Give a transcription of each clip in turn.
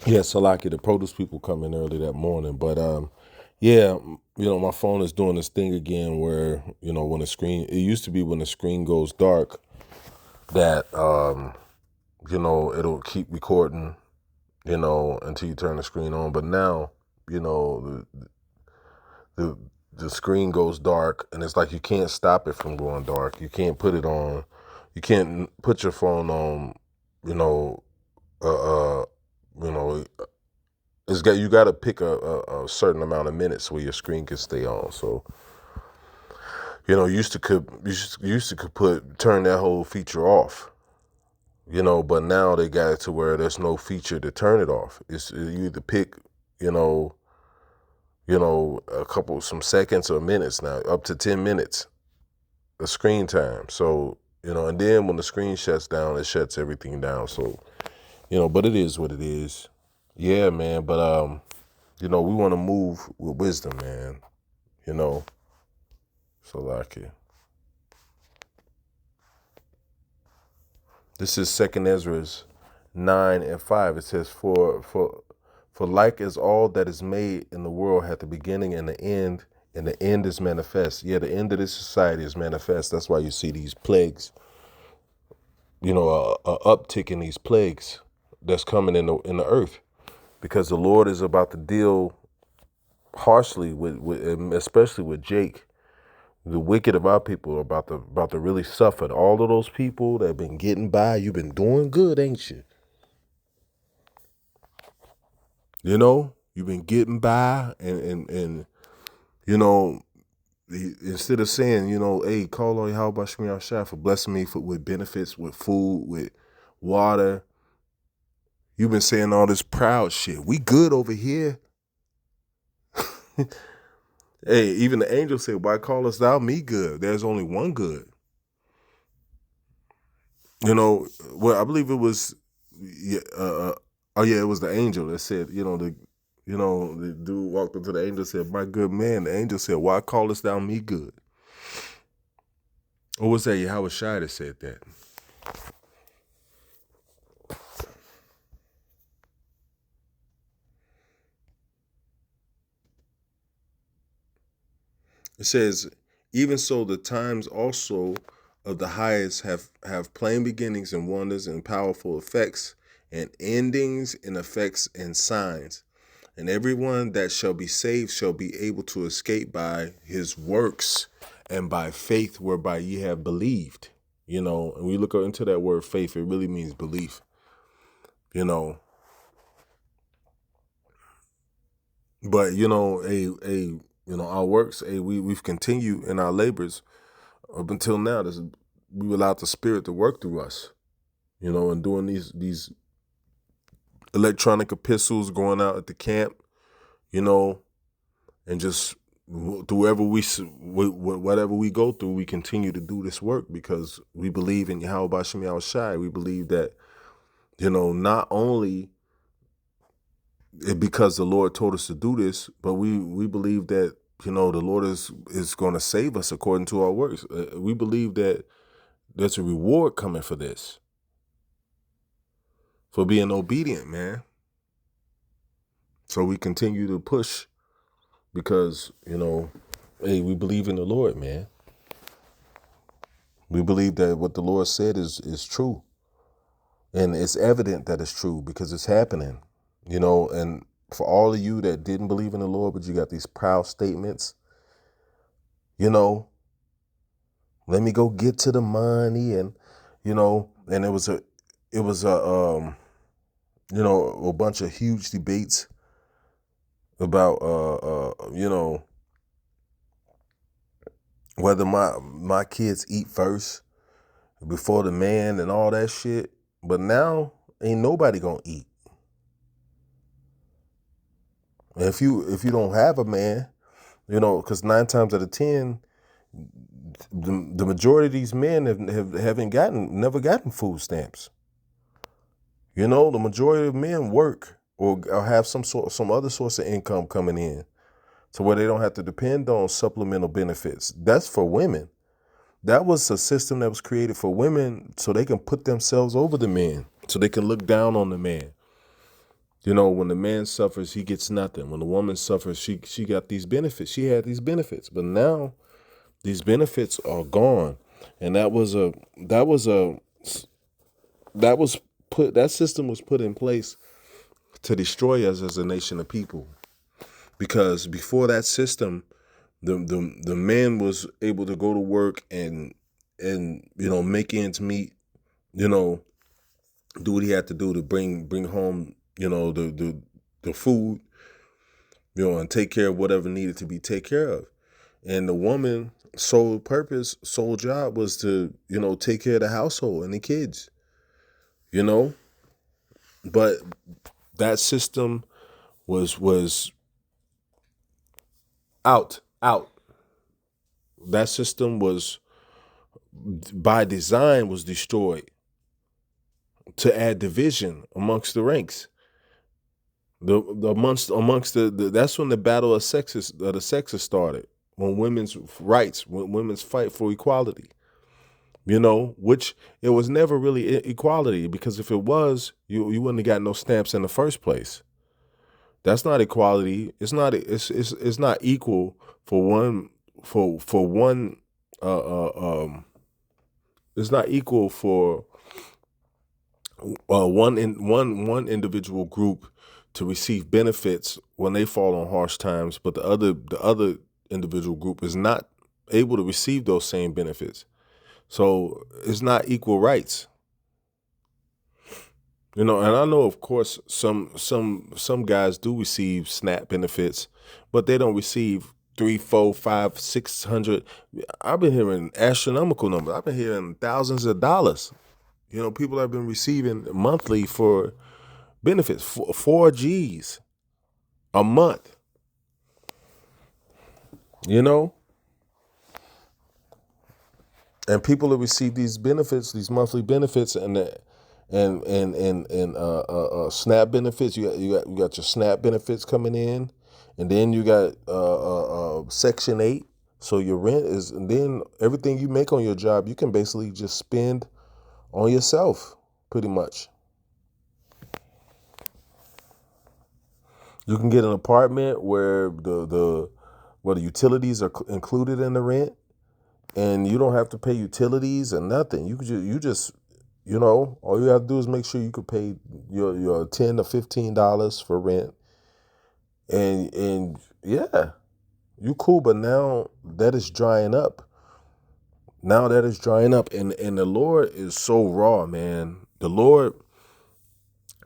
Yeah, Salaki, the produce people come in early that morning. But yeah, my phone is doing this thing again where, when the screen, it used to be when the screen goes dark that, it'll keep recording, until you turn the screen on. But now, the the screen goes dark and it's like you can't stop it from going dark. You can't put it on, you can't put your phone on, you know, uh, uh you know, you got to pick a certain amount of minutes where your screen can stay on. So you used to could turn that whole feature off. But now they got it to where there's no feature to turn it off. You either pick, you know, some seconds or minutes now, up to 10 minutes of screen time. So and then when the screen shuts down, it shuts everything down. So but it is what it is. Yeah, man. But we want to move with wisdom, man. You know. So like it. This is Second Ezra's 9:5. It says, For like as all that is made in the world hath the beginning and the end, and the end is manifest. Yeah, the end of this society is manifest. That's why you see these plagues, a uptick in these plagues that's coming in the earth, because the Lord is about to deal harshly with especially with Jake. The wicked of our people are about to really suffer. All of those people that have been getting by, you've been doing good, ain't you? You've been getting by, and you know, instead of saying, hey, call on Yahweh Shmi Shai for blessing me with benefits, with food, with water. You've been saying all this proud shit. We good over here. Hey, even the angel said, why callest thou me good? There's only one good. Well, I believe it was, yeah, oh yeah, it was the angel that said, the dude walked up to the angel and said, my good man. The angel said, why callest thou me good? Or was that Yahweh Shai that said that? It says, even so the times also of the highest have plain beginnings and wonders and powerful effects and endings and effects and signs. And everyone that shall be saved shall be able to escape by his works and by faith whereby ye have believed. And we look into that word faith, it really means belief. But our works, we've continued in our labors up until now. We allowed the Spirit to work through us, and doing these electronic epistles, going out at the camp, and just whatever we go through, we continue to do this work because we believe in Yahweh Bashim Yahweh Shai. We believe that, not only because the Lord told us to do this, but we believe that, the Lord is going to save us according to our works. We believe that there's a reward coming for this, for being obedient, man. So we continue to push because, hey, we believe in the Lord, man. We believe that what the Lord said is true. And it's evident that it's true because it's happening, and for all of you that didn't believe in the Lord, but you got these proud statements, let me go get to the money. And, and it was a bunch of huge debates about, whether my kids eat first before the man and all that shit. But now ain't nobody gonna eat. And if you don't have a man, because 9 times out of 10, the majority of these men never gotten food stamps. The majority of men work or have some other source of income coming in, to where they don't have to depend on supplemental benefits. That's for women. That was a system that was created for women so they can put themselves over the men, so they can look down on the man. When the man suffers, he gets nothing. When the woman suffers, she got these benefits. She had these benefits, but now these benefits are gone, and that system was put in place to destroy us as a nation of people. Because before that system, the man was able to go to work and make ends meet, do what he had to do to bring home the food, and take care of whatever needed to be taken care of. And the woman sole job was to take care of the household and the kids, but that system was out. That system was, by design, was destroyed to add division amongst the ranks. Amongst the that's when the battle of the sexes started. When women's rights, when women's fight for equality. Which it was never really equality, because if it was, you wouldn't have got no stamps in the first place. That's not equality. It's not equal for one for one it's not equal for one individual group to receive benefits when they fall on harsh times, but the other individual group is not able to receive those same benefits. So it's not equal rights. And I know, of course, some guys do receive SNAP benefits, but they don't receive 3, 4, 5, 600. I've been hearing astronomical numbers. I've been hearing thousands of dollars. People have been receiving monthly for benefits, 4Gs a month. And people that receive these benefits, these monthly benefits, and SNAP benefits. You got your SNAP benefits coming in, and then you got Section 8. So your rent is, and then everything you make on your job, you can basically just spend on yourself, pretty much. You can get an apartment where the utilities are included in the rent, and you don't have to pay utilities and nothing. You just all you have to do is make sure you could pay your $10 to $15 for rent, and yeah, you cool. But now that is drying up. And the Lord is so raw, man. The Lord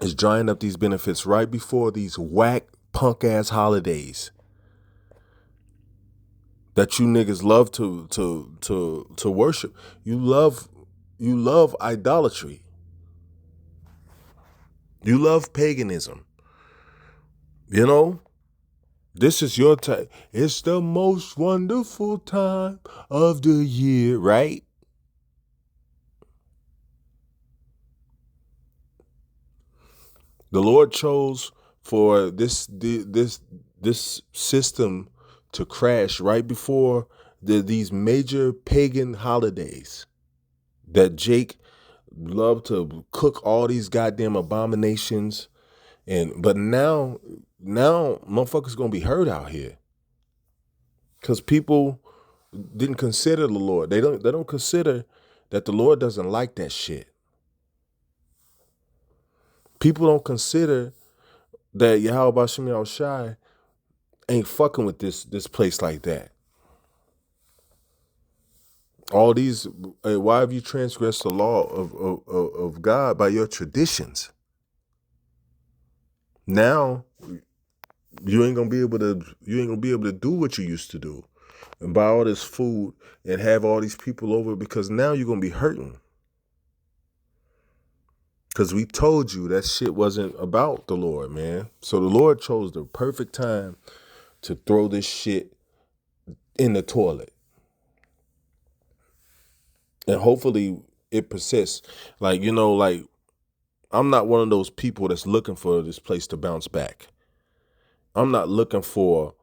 is drying up these benefits right before these whack punk ass holidays that you niggas love to worship. You love idolatry. You love paganism. This is your time. It's the most wonderful time of the year, right? The Lord chose for this system to crash right before these major pagan holidays that Jake loved to cook all these goddamn abominations. But now motherfuckers gonna be hurt out here, because people didn't consider the Lord. They don't consider that the Lord doesn't like that shit. People don't consider that Yahweh Shem Yahushai ain't fucking with this place like that. All these, why have you transgressed the law of God by your traditions? Now you ain't gonna be able to do what you used to do and buy all this food and have all these people over, because now you're gonna be hurting. Because we told you that shit wasn't about the Lord, man. So the Lord chose the perfect time to throw this shit in the toilet. And hopefully it persists. Like, I'm not one of those people that's looking for this place to bounce back. I'm not looking for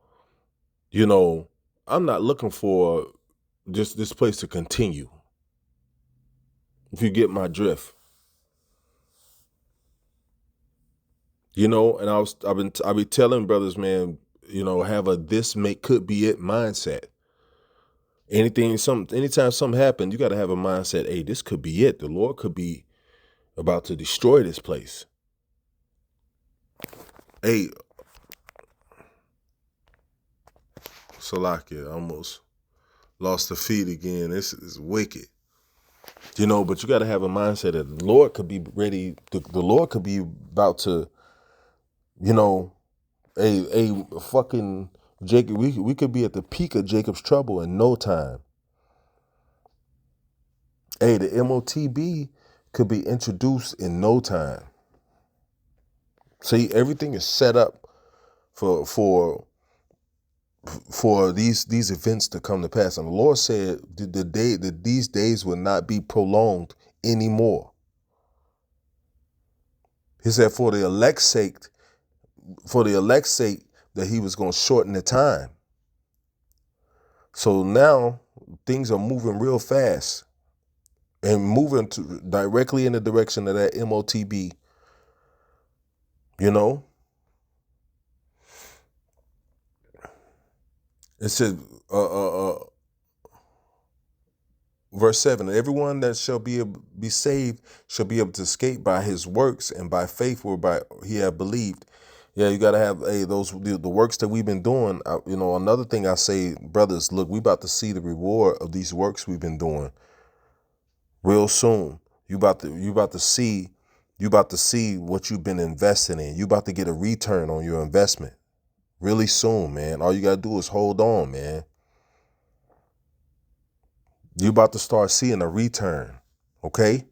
just this place to continue. If you get my drift. And I've been telling brothers, man, have a could be it mindset. Anytime something happens, you got to have a mindset. Hey, this could be it. The Lord could be about to destroy this place. Hey, Salakia, I almost lost the feed again. This is wicked. But you got to have a mindset that the Lord could be ready. The Lord could be about to, you know, a fucking Jacob. We could be at the peak of Jacob's trouble in no time. Hey, the MOTB could be introduced in no time. See, everything is set up for these events to come to pass. And the Lord said that these days will not be prolonged anymore. He said for the elect's sake that he was going to shorten the time. So now things are moving real fast and moving directly in the direction of that MOTB. It said, verse 7, everyone that shall be saved shall be able to escape by his works and by faith whereby he have believed. Yeah, you got to have the works that we've been doing. Another thing I say, brothers, look, we about to see the reward of these works we've been doing real soon. You about to see what you've been investing in. You about to get a return on your investment really soon, man. All you got to do is hold on, man. You about to start seeing a return, okay?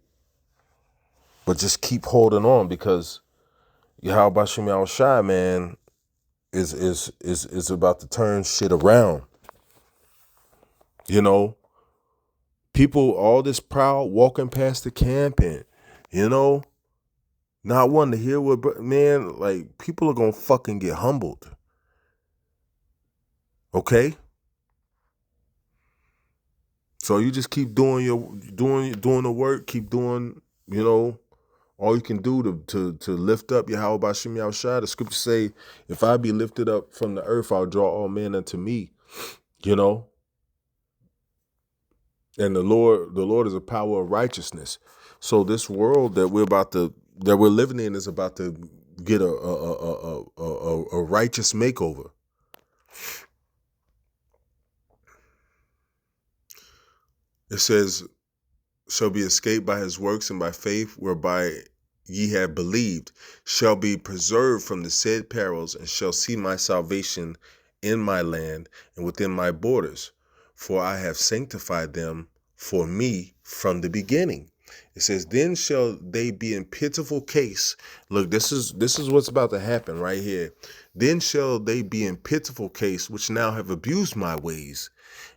But just keep holding on because Yahweh Shem Yahweh Shai, man, is about to turn shit around. People all this proud walking past the camp and not wanting to hear what, man, like people are gonna fucking get humbled. Okay? So you just keep doing the work, keep doing, all you can do to lift up Yahweh Bashim Yahushua. The scriptures say, if I be lifted up from the earth, I'll draw all men unto me. And the Lord is a power of righteousness. So this world that we're living in is about to get a righteous makeover. It says, shall be escaped by his works and by faith whereby ye have believed, shall be preserved from the said perils, and shall see my salvation in my land and within my borders. For I have sanctified them for me from the beginning. It says, then shall they be in pitiful case. Look, this is what's about to happen right here. Then shall they be in pitiful case, which now have abused my ways.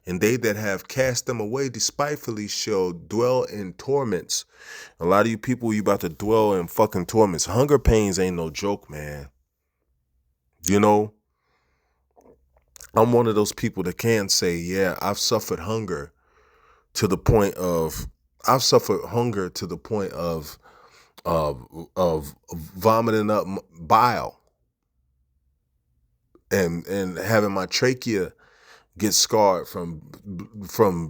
And they that have cast them away despitefully shall dwell in torments. A lot of you people, you about to dwell in fucking torments. Hunger pains ain't no joke, man. I'm one of those people that can say, yeah, I've suffered hunger to the point of vomiting up bile and having my trachea get scarred from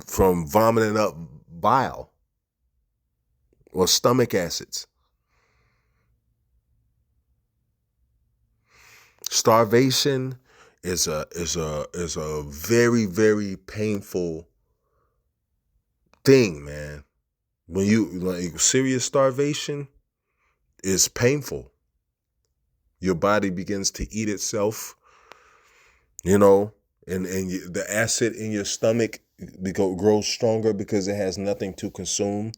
vomiting up bile or stomach acids. Starvation is a very, very painful thing, man. When you serious starvation is painful. Your body begins to eat itself, and the acid in your stomach grows stronger because it has nothing to consume.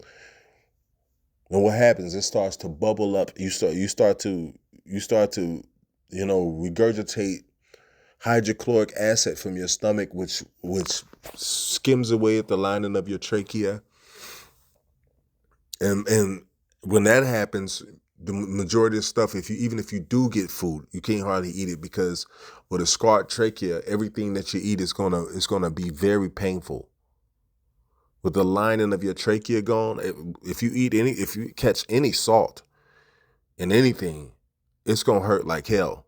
And what happens? It starts to bubble up. You start to regurgitate hydrochloric acid from your stomach, which skims away at the lining of your trachea. And when that happens, the majority of stuff, even if you do get food, you can't hardly eat it because with a scarred trachea, everything that you eat is gonna be very painful. With the lining of your trachea gone, if you catch any salt in anything, it's gonna hurt like hell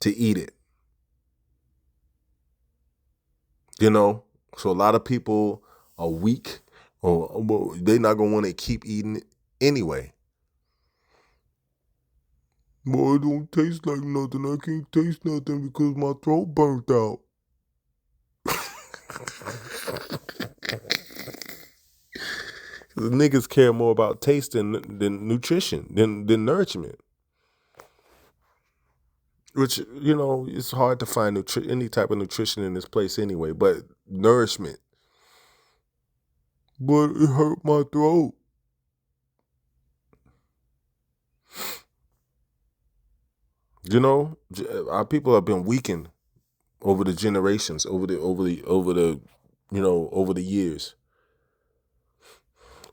to eat it. You know, so a lot of people are weak, or well, they're not gonna want to keep eating it anyway. Well, it don't taste like nothing. I can't taste nothing because my throat burnt out. The niggas care more about taste than nutrition, than nourishment. Which, you know, it's hard to find any type of nutrition in this place anyway, but nourishment. But it hurt my throat. You know, our people have been weakened over the generations, over the over the years.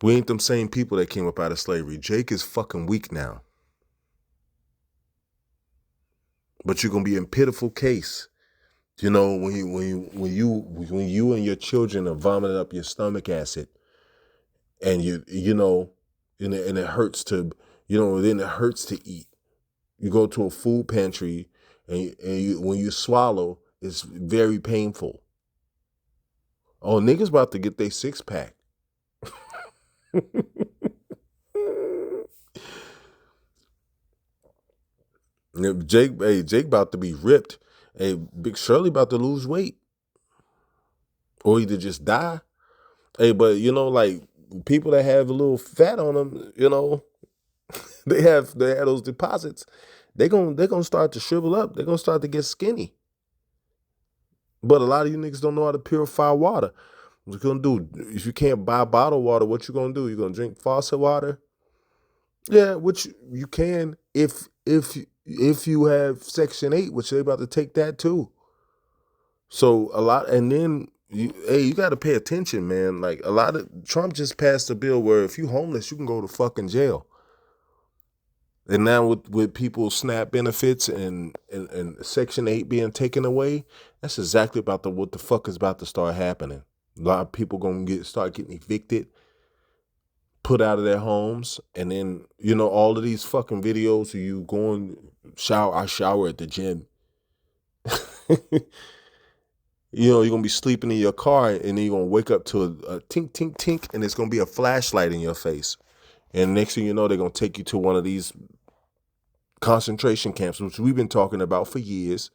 We ain't them same people that came up out of slavery. Jake is fucking weak now. But you're gonna be in pitiful case. You know, when you and your children are vomiting up your stomach acid, and you know, and it hurts to, then it hurts to eat. You go to a food pantry, and when you swallow, it's very painful. Oh, niggas about to get their 6-pack. Jake about to be ripped. Hey, Big Shirley about to lose weight, or either just die. Hey, but like people that have a little fat on them, they have those deposits. They gonna start to shrivel up. They're gonna start to get skinny. But a lot of you niggas don't know how to purify water. What you gonna do? If you can't buy bottled water, what you gonna do? You gonna drink faucet water? Yeah, which you can if you have Section 8, which they're about to take that too. So a lot, and then you got to pay attention, man. Like a lot of Trump just passed a bill where if you homeless, you can go to fucking jail. And now with people's SNAP benefits and Section 8 being taken away, that's exactly what the fuck is about to start happening. A lot of people gonna start getting evicted, put out of their homes, and then all of these fucking videos of you going shower. I shower at the gym. You're gonna be sleeping in your car, and then you're gonna wake up to a tink tink tink, and it's gonna be a flashlight in your face. And next thing you know, they're gonna take you to one of these concentration camps, which we've been talking about for years.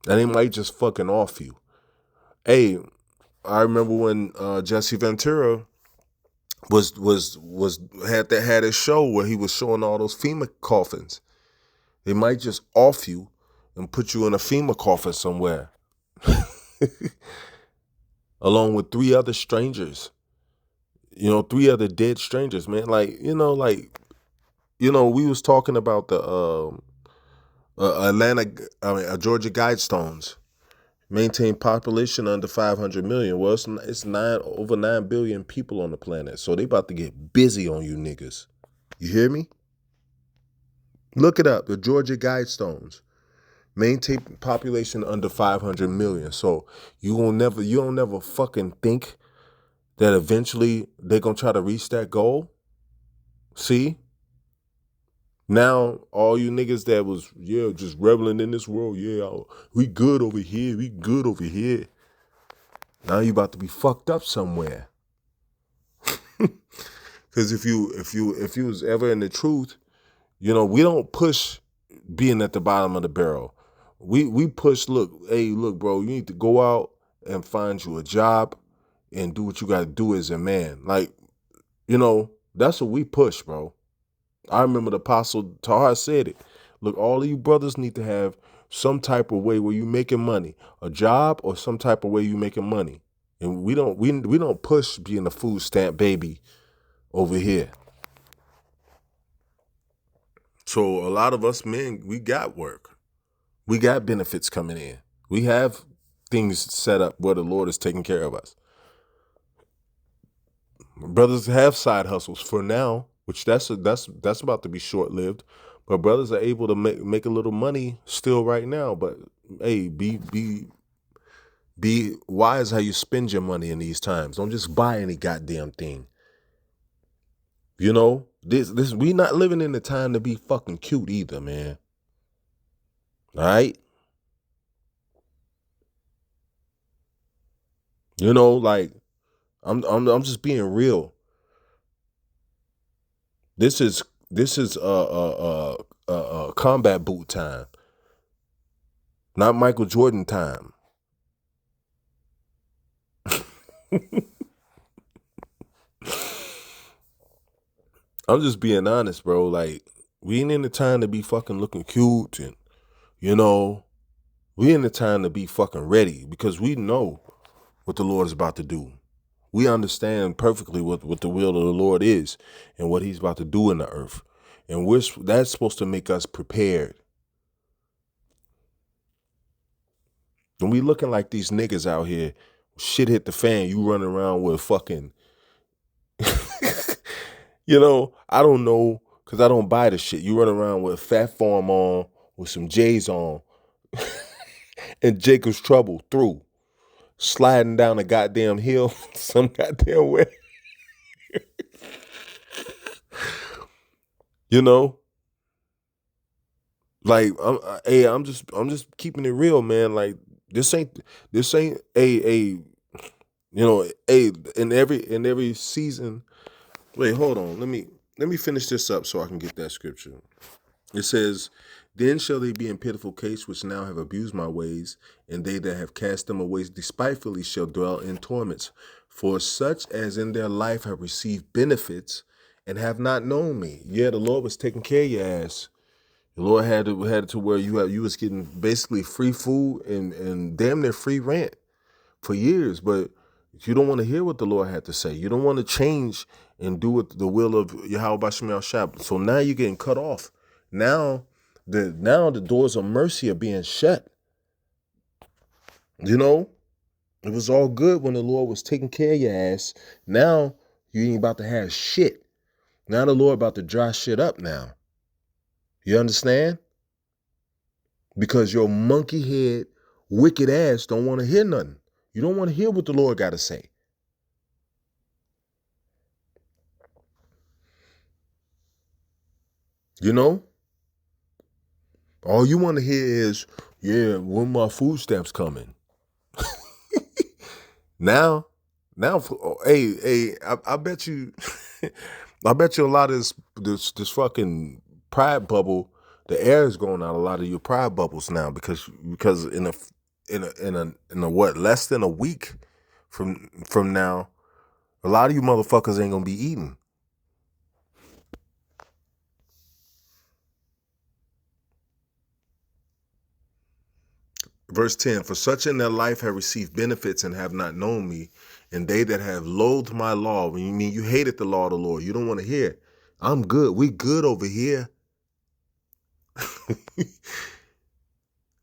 And they might just fucking off you. Hey, I remember when Jesse Ventura had his show where he was showing all those FEMA coffins. They might just off you and put you in a FEMA coffin somewhere. Along with 3 other strangers. 3 other dead strangers, man. We was talking about the Georgia Guidestones. Maintain population under 500 million. Well, it's over 9 billion people on the planet. So they about to get busy on you niggas. You hear me? Look it up. The Georgia Guidestones. Maintain population under 500 million. So you don't never fucking think that eventually they're going to try to reach that goal. See? Now, all you niggas that was, just reveling in this world, we good over here, we good over here. Now you about to be fucked up somewhere. Because if you was ever in the truth, we don't push being at the bottom of the barrel. We push, look, bro, you need to go out and find you a job and do what you got to do as a man. Like, that's what we push, bro. I remember the Apostle Tahar said it. Look, all of you brothers need to have some type of way where you making money, a job or some type of way you making money. And we don't push being a food stamp baby over here. So a lot of us men, we got work. We got benefits coming in. We have things set up where the Lord is taking care of us. Brothers have side hustles for now, which that's about to be short lived. But brothers are able to make a little money still right now. But hey, be wise how you spend your money in these times. Don't just buy any goddamn thing. This we not living in the time to be fucking cute either, man. All right? You know, like I'm just being real. This is combat boot time, not Michael Jordan time. I'm just being honest, bro. Like, we ain't in the time to be fucking looking cute and, you know, we in the time to be fucking ready because we know what the Lord is about to do. We understand perfectly what the will of the Lord is and what he's about to do in the earth. And that's supposed to make us prepared. When we looking like these niggas out here, shit hit the fan, you running around with fucking, you know, I don't know, because I don't buy the shit. You run around with a fat form on, with some J's on, and Jacob's Trouble through, sliding down a goddamn hill, some goddamn way. You know, like I'm just keeping it real, man. Like this ain't a you know a in every season. Wait, hold on. Let me finish this up so I can get that scripture. It says, "Then shall they be in pitiful case which now have abused my ways, and they that have cast them away despitefully shall dwell in torments. For such as in their life have received benefits and have not known me." Yeah, the Lord was taking care of your ass. The Lord had it to where you was getting basically free food and damn near free rent for years, but you don't want to hear what the Lord had to say. You don't want to change and do what the will of Yahweh Basham Shab. So now you're getting cut off. Now the doors of mercy are being shut. You know, it was all good when the Lord was taking care of your ass. Now you ain't about to have shit. Now the Lord about to dry shit up now. You understand? Because your monkey head, wicked ass don't want to hear nothing. You don't want to hear what the Lord got to say. You know? All you want to hear is, yeah, when my food stamps coming. Now, hey, I bet you, I bet you a lot of this fucking pride bubble, the air is going out a lot of your pride bubbles now because in a what, less than a week from now, a lot of you motherfuckers ain't gonna be eating. Verse 10, "For such in their life have received benefits and have not known me, and they that have loathed my law," when you mean you hated the law of the Lord, you don't want to hear, "I'm good, we good over here."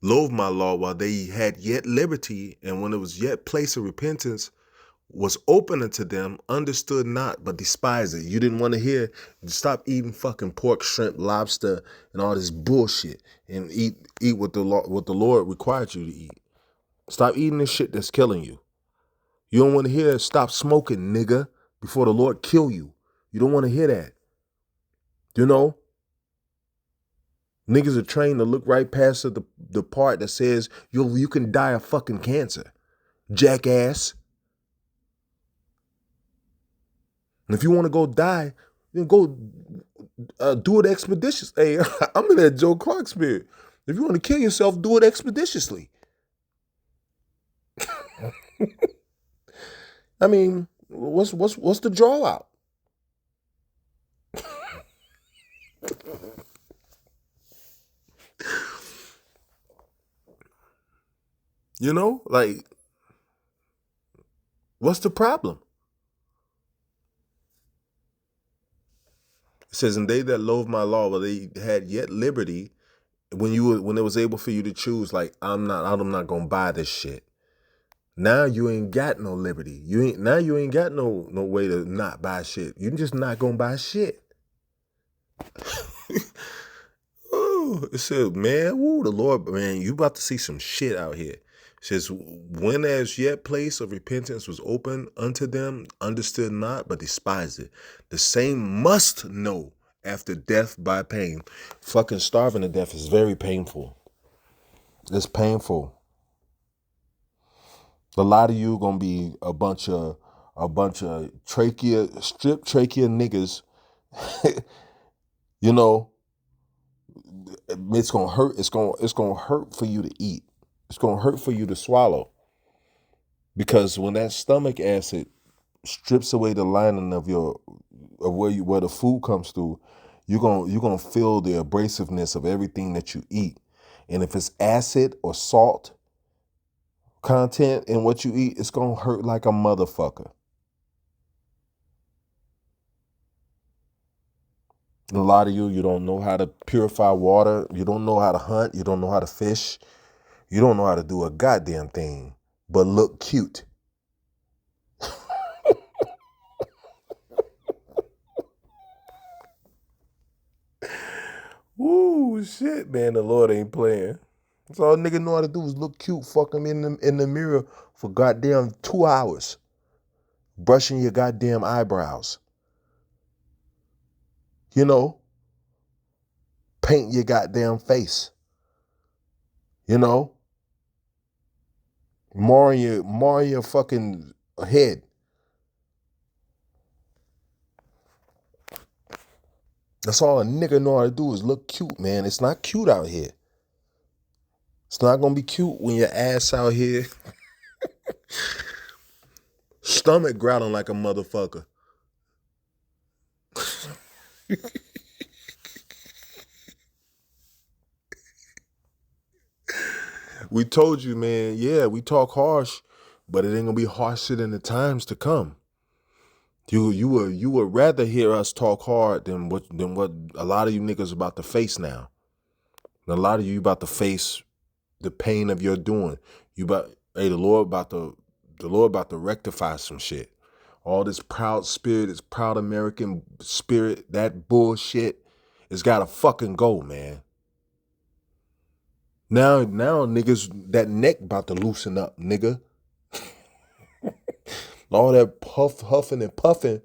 "Loathed my law while they had yet liberty, and when it was yet place of repentance was open unto them, understood not, but despised it." You didn't want to hear, stop eating fucking pork, shrimp, lobster, and all this bullshit, and eat what the Lord required you to eat. Stop eating this shit that's killing you. You don't want to hear, "Stop smoking, nigga, before the Lord kill you." You don't want to hear that. You know? Niggas are trained to look right past the part that says you can die of fucking cancer. Jackass. And if you want to go die, then go do it expeditiously. Hey, I'm in that Joe Clark spirit. If you want to kill yourself, do it expeditiously. I mean, what's the draw out? You know, like, what's the problem? It says, "And they that loathe my law, well, they had yet liberty." When it was able for you to choose, like, I'm not gonna buy this shit. Now you ain't got no liberty. You ain't got no way to not buy shit. You just not gonna buy shit. Oh, it said, man, woo, the Lord, man, you about to see some shit out here. It says, when as yet place of repentance was open unto them, understood not, but despised it. The same must know after death by pain. Fucking starving to death is very painful. It's painful. A lot of you gonna be a bunch of strip trachea niggas. You know, it's gonna hurt. It's gonna hurt for you to eat. It's gonna hurt for you to swallow. Because when that stomach acid strips away the lining of where the food comes through, you're gonna feel the abrasiveness of everything that you eat. And if it's acid or salt content in what you eat, it's gonna hurt like a motherfucker. A lot of you don't know how to purify water. You don't know how to hunt. You don't know how to fish. You don't know how to do a goddamn thing but look cute. Woo, shit, man. The Lord ain't playing. That's all nigga know how to do is look cute. Fuck him in the mirror for goddamn 2 hours. Brushing your goddamn eyebrows. You know, paint your goddamn face. You know, marring your fucking head. That's all a nigga know how to do is look cute, man. It's not cute out here. It's not gonna be cute when your ass out here, stomach growling like a motherfucker. We told you, man. Yeah, we talk harsh, but it ain't gonna be harsher than the times to come. You would rather hear us talk hard than what a lot of you niggas about to face now. And a lot of you about to face the pain of your doing. The Lord about to rectify some shit. All this proud spirit, this proud American spirit, that bullshit, it's gotta fucking go, man. Now niggas, that neck about to loosen up, nigga. All that huffing and puffing.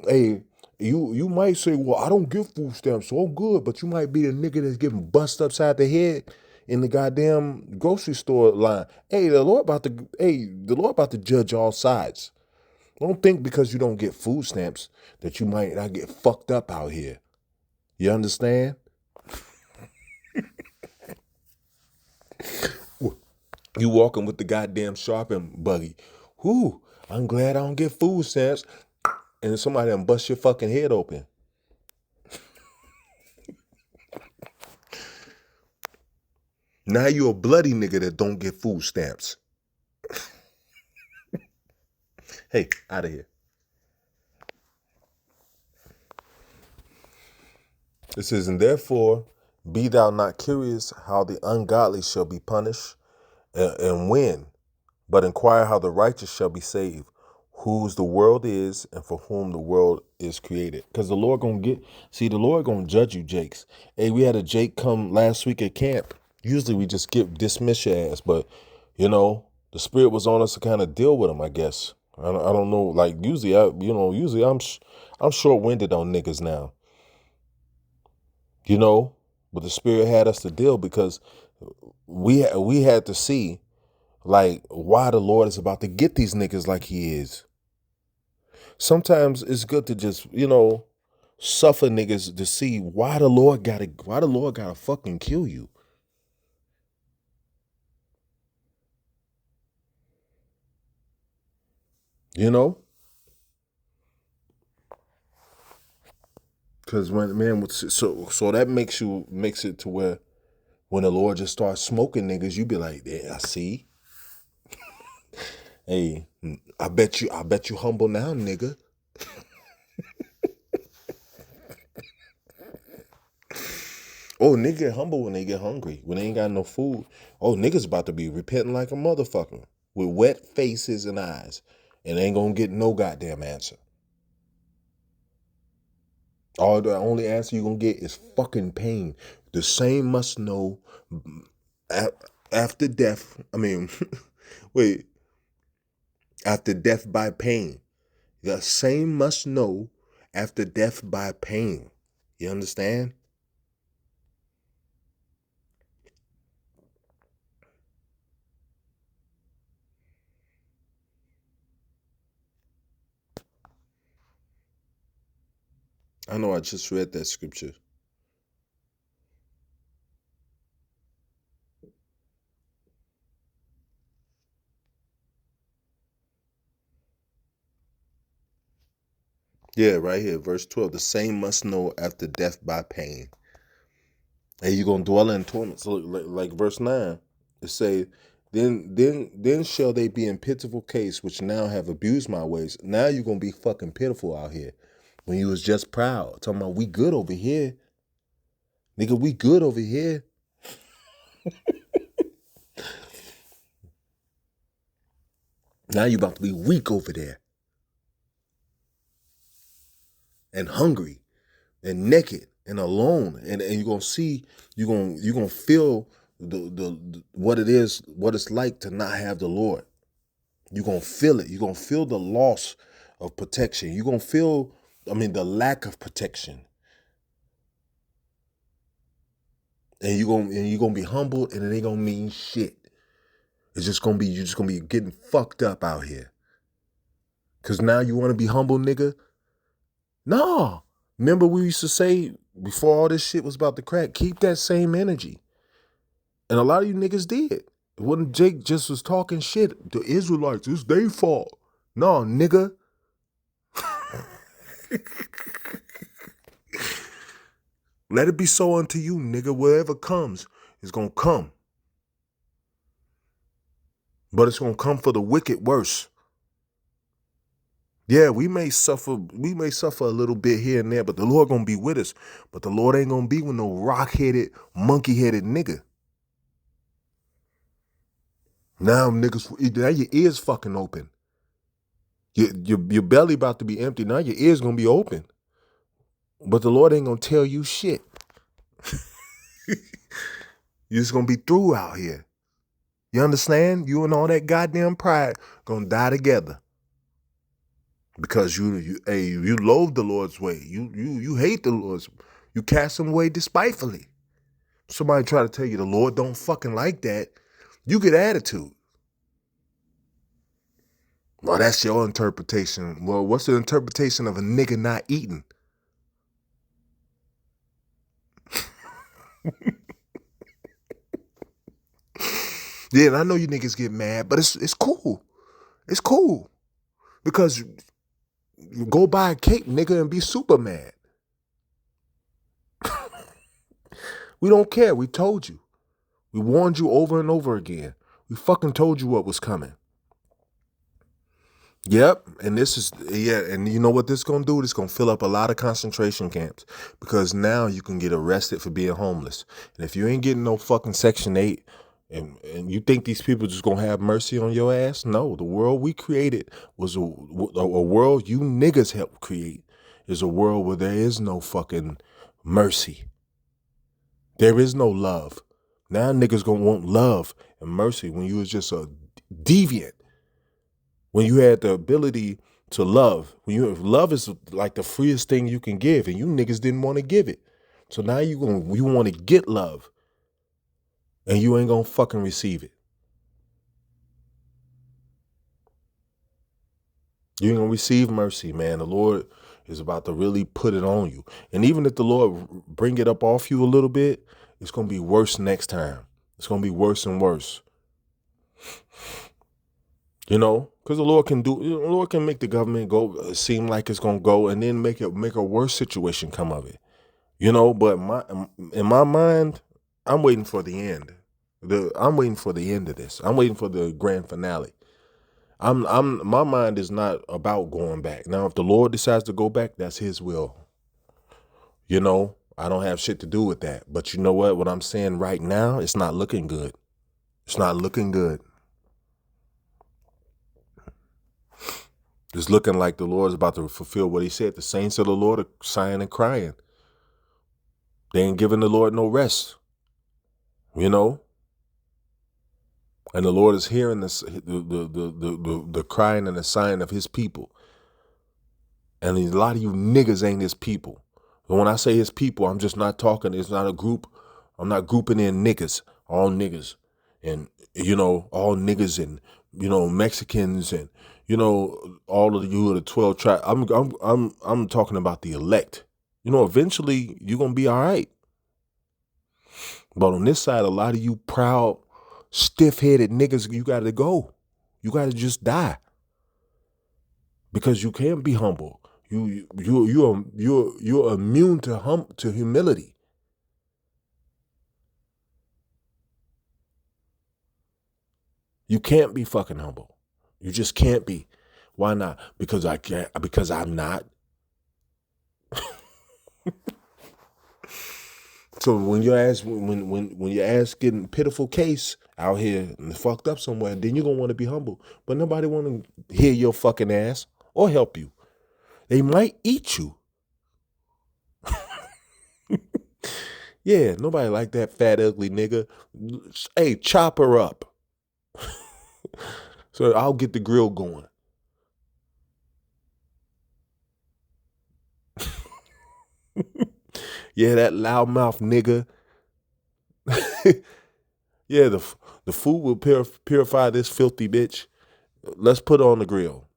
Hey, you might say, well, I don't get food stamps, so I'm good, but you might be the nigga that's getting bust upside the head in the goddamn grocery store line. The Lord about to judge all sides. Don't think because you don't get food stamps that you might not get fucked up out here. You understand? You walking with the goddamn sharpen buggy. Whoo, I'm glad I don't get food stamps. And somebody done bust your fucking head open. Now you a bloody nigga that don't get food stamps. Hey, out of here. It says, and therefore be thou not curious how the ungodly shall be punished, and when, but inquire how the righteous shall be saved, whose the world is and for whom the world is created. Because the Lord the Lord gonna judge you, Jakes. Hey, we had a Jake come last week at camp. Usually we just dismiss your ass, but the spirit was on us to kind of deal with him, I guess. I don't know. Like usually I'm short winded on niggas now. But the spirit had us to deal because we had to see like why the Lord is about to get these niggas like he is. Sometimes it's good to just, suffer niggas to see why the Lord gotta fucking kill you. You know? Cause so that makes it to where when the Lord just starts smoking niggas, you be like, yeah, I see. Hey, I bet you humble now, nigga. Oh, nigga get humble when they get hungry. When they ain't got no food. Oh, niggas about to be repenting like a motherfucker. With wet faces and eyes. And ain't gonna get no goddamn answer. All the only answer you gonna get is fucking pain. The same must know after death, I mean, wait, after death by pain. The same must know after death by pain. You understand? I know I just read that scripture. Yeah, right here, verse 12. The same must know after death by pain. And you're gonna dwell in torment. So like verse 9, it say, then shall they be in pitiful case which now have abused my ways. Now you're gonna be fucking pitiful out here. When you was just proud. Talking about we good over here. Nigga, we good over here. Now you about to be weak over there. And hungry. And naked and alone, and you're gonna see, you're gonna feel the what it is, what it's like to not have the Lord. You're gonna feel it. You're gonna feel the loss of protection. You're gonna feel, I mean, the lack of protection. And you're gonna be humbled, and it ain't gonna mean shit. It's just gonna be, you're just gonna be getting fucked up out here. Cause now you wanna be humble, nigga? No. Remember we used to say before all this shit was about to crack, keep that same energy. And a lot of you niggas did. When Jake just was talking shit, the Israelites, it's their fault. No, nigga. Let it be so unto you, nigga. Whatever comes is gonna come. But it's gonna come for the wicked worse. Yeah, we may suffer a little bit here and there, but the Lord gonna be with us. But the Lord ain't gonna be with no rock-headed, monkey-headed nigga. Now niggas, now your ears fucking open. Your belly about to be empty. Now your ears gonna be open. But the Lord ain't gonna tell you shit. You're just gonna be through out here. You understand? You and all that goddamn pride gonna die together. Because you loathe the Lord's way. You hate the Lord's. You cast him away despitefully. Somebody try to tell you the Lord don't fucking like that. You get attitude. Well, that's your interpretation. Well, what's the interpretation of a nigga not eating? Yeah, and I know you niggas get mad, but it's cool. It's cool. Because you go buy a cake, nigga, and be super mad. We don't care. We told you. We warned you over and over again. We fucking told you what was coming. Yep, and this is, yeah, and you know what this is gonna do? It's gonna fill up a lot of concentration camps, because now you can get arrested for being homeless. And if you ain't getting no fucking Section 8, and you think these people just gonna have mercy on your ass? No, the world we created was a world you niggas helped create. Is a world where there is no fucking mercy. There is no love. Now niggas gonna want love and mercy when you was just a deviant. When you had the ability to love, love is like the freest thing you can give, and you niggas didn't want to give it. So now you want to get love, and you ain't gonna fucking receive it. You ain't gonna receive mercy, man. The Lord is about to really put it on you. And even if the Lord bring it up off you a little bit, it's gonna be worse next time. It's gonna be worse and worse. You know, because the Lord can make the government go seem like it's gonna go, and then make a worse situation come of it. You know, but in my mind, I'm waiting for the end. I'm waiting for the end of this. I'm waiting for the grand finale. My mind is not about going back. Now, if the Lord decides to go back, that's his will. You know, I don't have shit to do with that. But you know what? What I'm saying right now, it's not looking good. It's not looking good. It's looking like the Lord is about to fulfill what he said. The saints of the Lord are sighing and crying. They ain't giving the Lord no rest. You know? And the Lord is hearing this, the crying and the sighing of his people. And a lot of you niggas ain't his people. And when I say his people, I'm just not talking, it's not a group. I'm not grouping in niggas, all niggas. And, all niggas and, Mexicans and, all of you of the 12 tribes. I'm talking about the elect. Eventually you're going to be all right. But on this side, a lot of you proud, stiff-headed niggas, you got to go. You got to just die. Because you can't be humble. You're immune to humility. You can't be fucking humble. You just can't be. Why not? Because I can't. Because I'm not. So when your ass getting pitiful case out here and fucked up somewhere, then you're gonna want to be humble. But nobody want to hear your fucking ass or help you. They might eat you. Yeah, nobody like that fat ugly nigga. Hey, chop her up. So I'll get the grill going. Yeah, that loudmouth nigga. Yeah, the food will purify this filthy bitch. Let's put it on the grill.